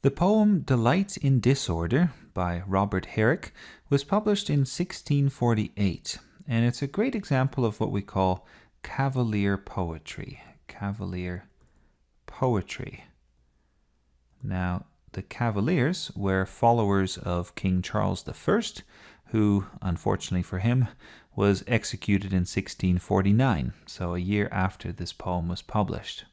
The poem Delight in Disorder by Robert Herrick was published in 1648, and it's a great example of what we call cavalier poetry. Cavalier poetry. Now, the Cavaliers were followers of King Charles I, who, unfortunately for him, was executed in 1649, so a year after this poem was published.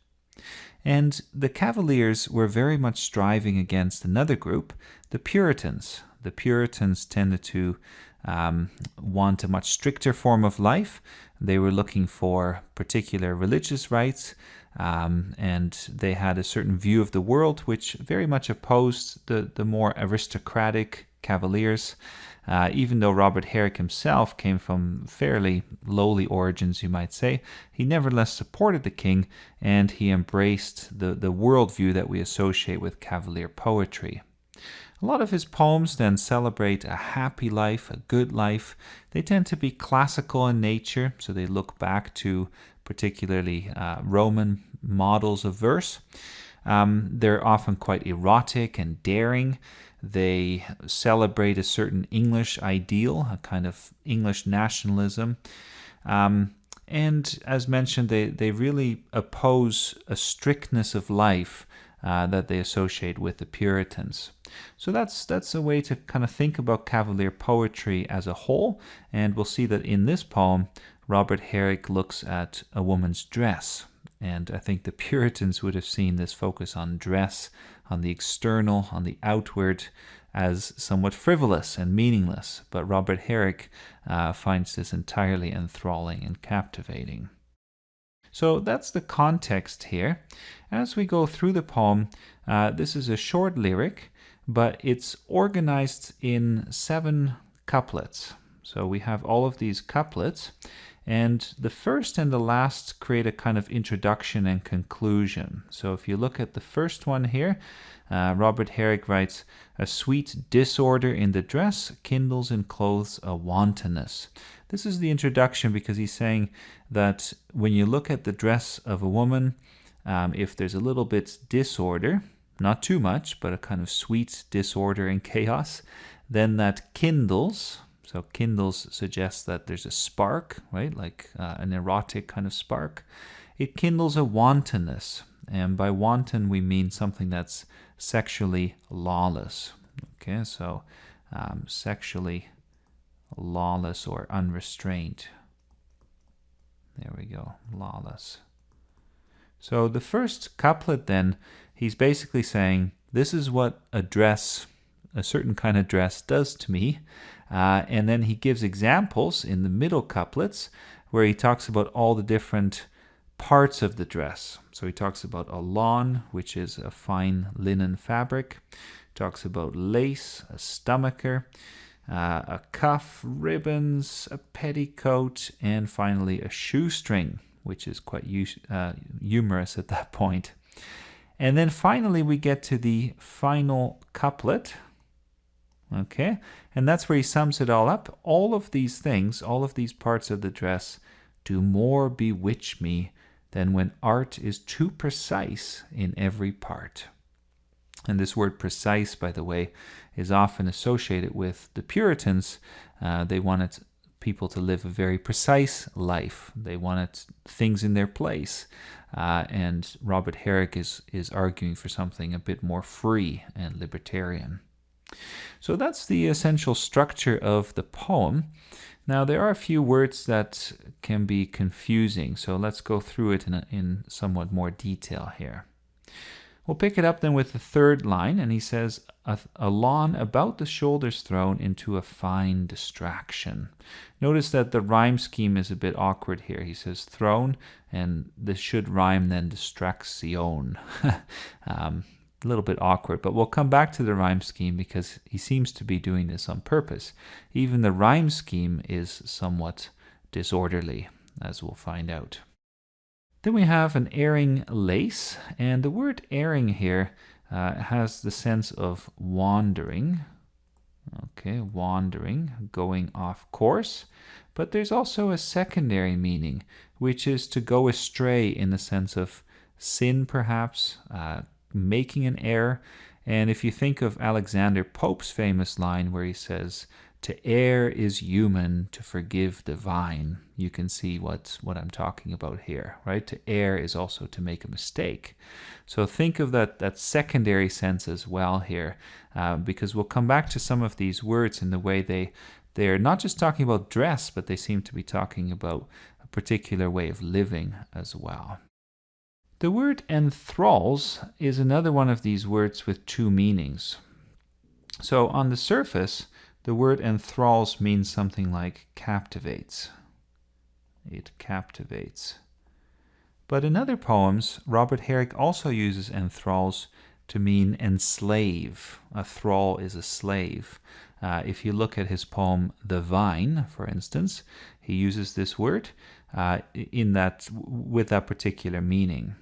And the Cavaliers were very much striving against another group, the Puritans. The Puritans tended to want a much stricter form of life. They were looking for particular religious rights, and they had a certain view of the world which very much opposed the more aristocratic Cavaliers. Even though Robert Herrick himself came from fairly lowly origins, you might say, he nevertheless supported the king, and he embraced the worldview that we associate with Cavalier poetry. A lot of his poems then celebrate a happy life, a good life. They tend to be classical in nature, so they look back to particularly Roman models of verse. They're often quite erotic and daring. They celebrate a certain English ideal, a kind of English nationalism. And as mentioned, they really oppose a strictness of life that they associate with the Puritans. So that's a way to kind of think about Cavalier poetry as a whole, and we'll see that in this poem, Robert Herrick looks at a woman's dress. And I think the Puritans would have seen this focus on dress, on the external, on the outward, as somewhat frivolous and meaningless. But Robert Herrick finds this entirely enthralling and captivating. So that's the context here. As we go through the poem, this is a short lyric, but it's organized in 7 couplets. So we have all of these couplets, and the first and the last create a kind of introduction and conclusion. So if you look at the first one here, Robert Herrick writes, "A sweet disorder in the dress kindles in clothes a wantonness." This is the introduction because he's saying that when you look at the dress of a woman, if there's a little bit disorder, not too much, but a kind of sweet disorder and chaos, then that kindles. So kindles suggests that there's a spark, right? Like an erotic kind of spark. It kindles a wantonness. And by wanton, we mean something that's sexually lawless. Okay, so sexually lawless or unrestrained. There we go, lawless. So the first couplet then, he's basically saying, this is what a dress, a certain kind of dress does to me. And then he gives examples in the middle couplets where he talks about all the different parts of the dress. So he talks about a lawn, which is a fine linen fabric. He talks about lace, a stomacher, a cuff, ribbons, a petticoat, and finally a shoestring, which is quite humorous at that point. And then finally we get to the final couplet. Okay, and that's where he sums it all up. All of these things, all of these parts of the dress do more bewitch me than when art is too precise in every part. And this word precise, by the way, is often associated with the Puritans. They wanted people to live a very precise life. They wanted things in their place. And Robert Herrick is arguing for something a bit more free and libertarian. So that's the essential structure of the poem. Now there are a few words that can be confusing, so let's go through it in somewhat more detail here. We'll pick it up then with the third line, and he says, a lawn about the shoulders thrown into a fine distraction. Notice that the rhyme scheme is a bit awkward here. He says thrown, and this should rhyme then distraction. A little bit awkward, but we'll come back to the rhyme scheme because he seems to be doing this on purpose. Even the rhyme scheme is somewhat disorderly, as we'll find out. Then we have an airing lace, and the word airing here has the sense of wandering. Okay, wandering, going off course. But there's also a secondary meaning, which is to go astray in the sense of sin, perhaps, making an error. And if you think of Alexander Pope's famous line where he says, "To err is human, to forgive divine," you can see what I'm talking about here, right? To err is also to make a mistake. So think of that secondary sense as well here, because we'll come back to some of these words in the way they're not just talking about dress, but they seem to be talking about a particular way of living as well. The word enthralls is another one of these words with two meanings. So on the surface, the word enthralls means something like captivates. It captivates. But in other poems, Robert Herrick also uses enthralls to mean enslave. A thrall is a slave. If you look at his poem The Vine, for instance, he uses this word with that particular meaning.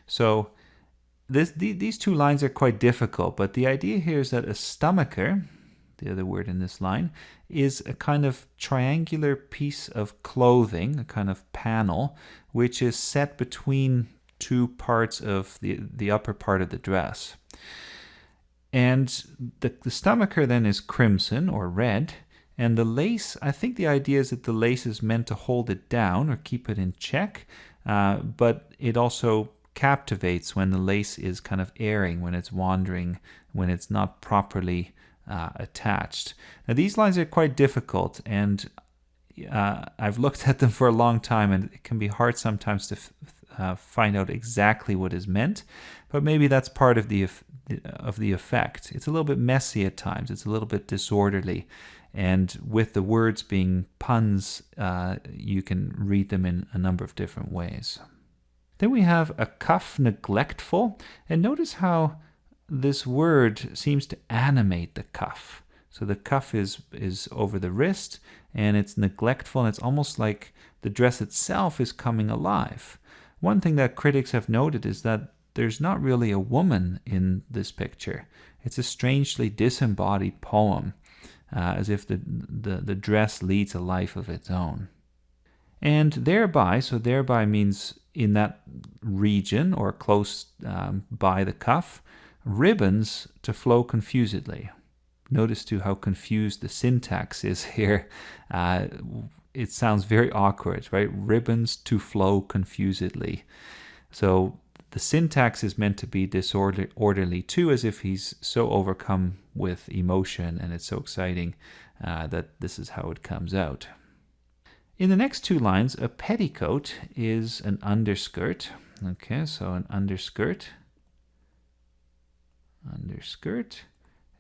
So these two lines are quite difficult, but the idea here is that a stomacher, the other word in this line, is a kind of triangular piece of clothing, a kind of panel, which is set between two parts of the upper part of the dress. And the stomacher then is crimson or red, and the lace, I think the idea is that the lace is meant to hold it down or keep it in check, but it also captivates when the lace is kind of airing, when it's wandering, when it's not properly attached. Now these lines are quite difficult, and I've looked at them for a long time, and it can be hard sometimes to find out exactly what is meant, but maybe that's part of the effect. It's a little bit messy at times, it's a little bit disorderly, and with the words being puns, you can read them in a number of different ways. Then we have a cuff neglectful, and notice how this word seems to animate the cuff. So the cuff is over the wrist, and it's neglectful, and it's almost like the dress itself is coming alive. One thing that critics have noted is that there's not really a woman in this picture. It's a strangely disembodied poem, as if the dress leads a life of its own. And thereby, so thereby means in that region or close by the cuff, ribbons to flow confusedly. Notice too how confused the syntax is here. It sounds very awkward, right? Ribbons to flow confusedly. So the syntax is meant to be disorderly too, as if he's so overcome with emotion and it's so exciting that this is how it comes out. In the next two lines, a petticoat is an underskirt. Okay, so an underskirt.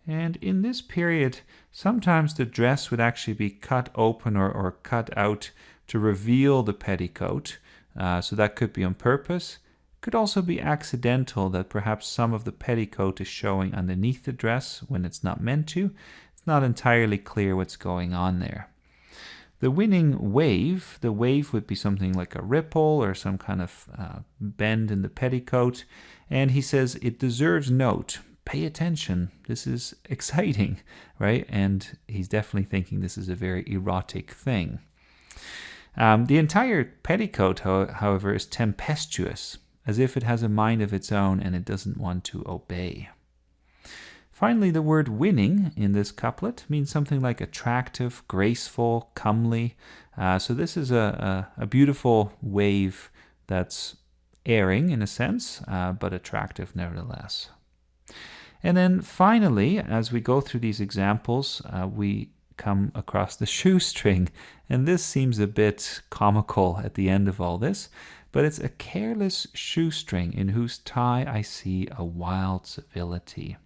And in this period, sometimes the dress would actually be cut open or cut out to reveal the petticoat. So that could be on purpose. Could also be accidental, that perhaps some of the petticoat is showing underneath the dress when it's not meant to. It's not entirely clear what's going on there. The winning wave, the wave would be something like a ripple or some kind of bend in the petticoat. And he says it deserves note. Pay attention. This is exciting, right? And he's definitely thinking this is a very erotic thing. The entire petticoat, however, is tempestuous, as if it has a mind of its own and it doesn't want to obey. Finally, the word winning in this couplet means something like attractive, graceful, comely. So this is a beautiful wave that's airing in a sense, but attractive nevertheless. And then finally, as we go through these examples, we come across the shoestring. And this seems a bit comical at the end of all this, but it's a careless shoestring in whose tie I see a wild civility.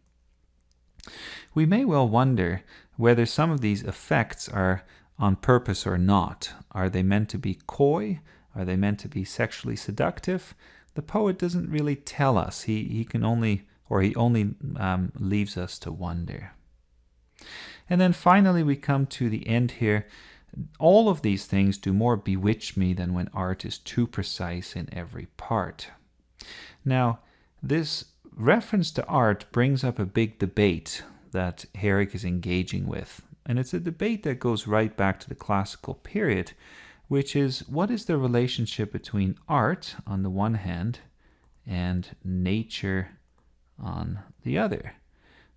We may well wonder whether some of these effects are on purpose or not. Are they meant to be coy? Are they meant to be sexually seductive? The poet doesn't really tell us. He only leaves us to wonder. And then finally we come to the end here. All of these things do more bewitch me than when art is too precise in every part. Now, this reference to art brings up a big debate that Herrick is engaging with. And it's a debate that goes right back to the classical period, which is, what is the relationship between art on the one hand and nature on the other?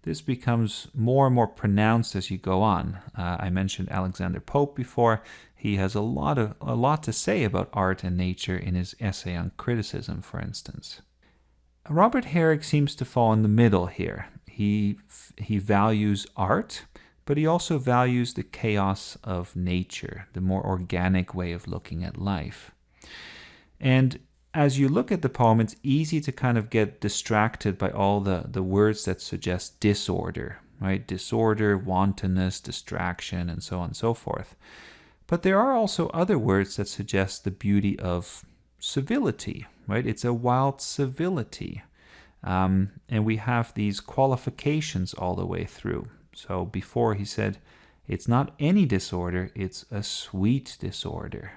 this becomes more and more pronounced as you go on. I mentioned Alexander Pope before. He has a lot to say about art and nature in his essay on criticism, for instance. Robert Herrick seems to fall in the middle here. He values art, but he also values the chaos of nature, the more organic way of looking at life. And as you look at the poem, it's easy to kind of get distracted by all the words that suggest disorder, right? Disorder, wantonness, distraction, and so on and so forth. But there are also other words that suggest the beauty of civility, right? It's a wild civility. And we have these qualifications all the way through. So before he said, it's not any disorder, it's a sweet disorder.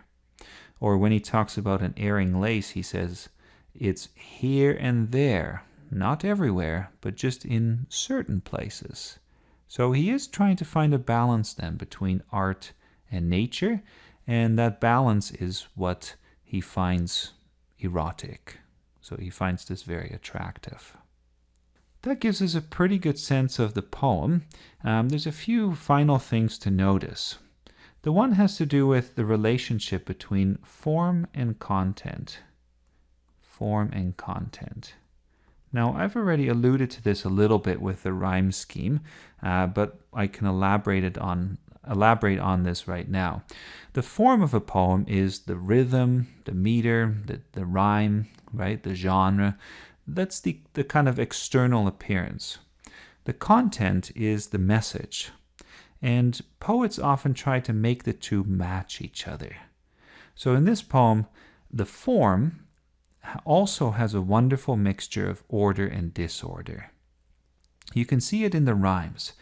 Or when he talks about an erring lace, he says, it's here and there, not everywhere, but just in certain places. So he is trying to find a balance then between art and nature, and that balance is what he finds erotic. So he finds this very attractive. That gives us a pretty good sense of the poem. There's a few final things to notice. The one has to do with the relationship between form and content. Form and content. Now, I've already alluded to this a little bit with the rhyme scheme, but I can elaborate on this right now. The form of a poem is the rhythm, the meter, the rhyme, right? The genre. That's the kind of external appearance. The content is the message. And poets often try to make the two match each other. So in this poem, the form also has a wonderful mixture of order and disorder. You can see it in the rhymes.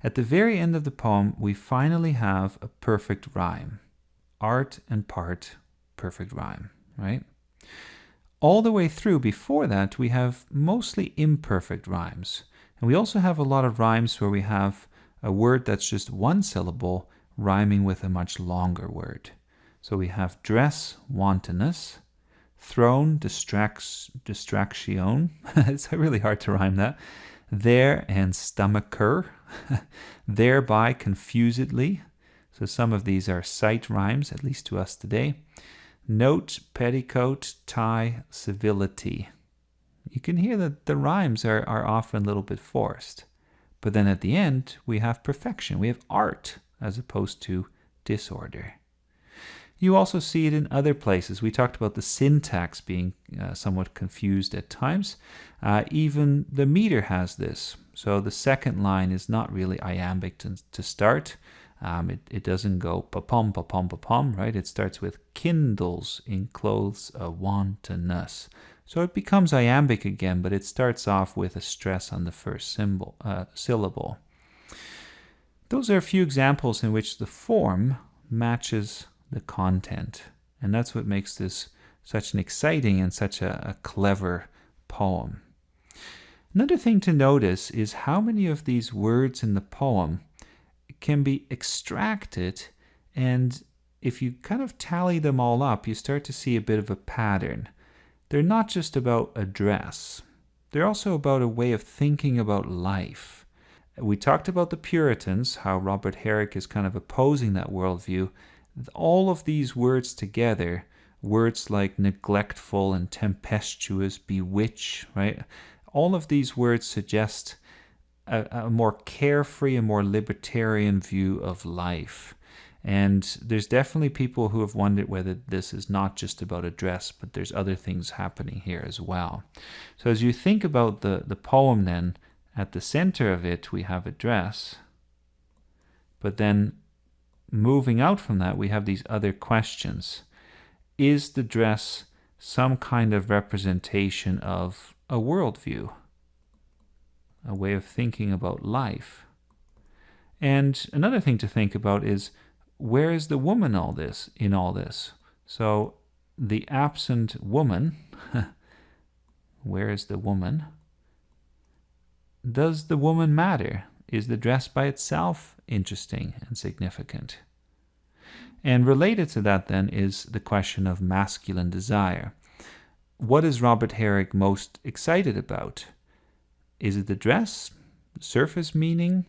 At the very end of the poem, we finally have a perfect rhyme. Art and part, perfect rhyme, right? All the way through before that, we have mostly imperfect rhymes. And we also have a lot of rhymes where we have a word that's just one syllable rhyming with a much longer word. So we have dress, wantonness, throne, distraction. It's really hard to rhyme that. There and stomacher, thereby confusedly. So some of these are sight rhymes, at least to us today. Note, petticoat, tie, civility. You can hear that the rhymes are often a little bit forced. But then at the end, we have perfection. We have art as opposed to disorder. You also see it in other places. We talked about the syntax being somewhat confused at times. Even the meter has this. So the second line is not really iambic to start. It doesn't go pa-pom, pa-pom, pa-pom, right? It starts with kindles in clothes a wantonness. So it becomes iambic again, but it starts off with a stress on the first syllable. Those are a few examples in which the form matches the content. And that's what makes this such an exciting and such a clever poem. Another thing to notice is how many of these words in the poem can be extracted, and if you kind of tally them all up, you start to see a bit of a pattern. They're not just about a dress. They're also about a way of thinking about life. We talked about the Puritans, how Robert Herrick is kind of opposing that worldview. All of these words together, words like neglectful and tempestuous, bewitch, right? All of these words suggest a more carefree, a more libertarian view of life. And there's definitely people who have wondered whether this is not just about a dress, but there's other things happening here as well. So as you think about the poem then, at the center of it, we have a dress. But then moving out from that, we have these other questions. Is the dress some kind of representation of a worldview? A way of thinking about life? And another thing to think about is, where is the woman in all this? So the absent woman, where is the woman? Does the woman matter? Is the dress by itself interesting and significant? And related to that then is the question of masculine desire. What is Robert Herrick most excited about? Is it the dress, surface meaning?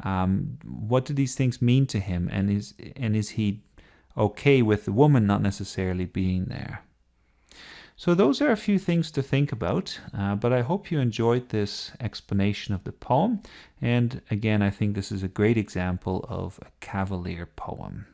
What do these things mean to him, and is he okay with the woman not necessarily being there? So those are a few things to think about, but I hope you enjoyed this explanation of the poem. And again, I think this is a great example of a cavalier poem.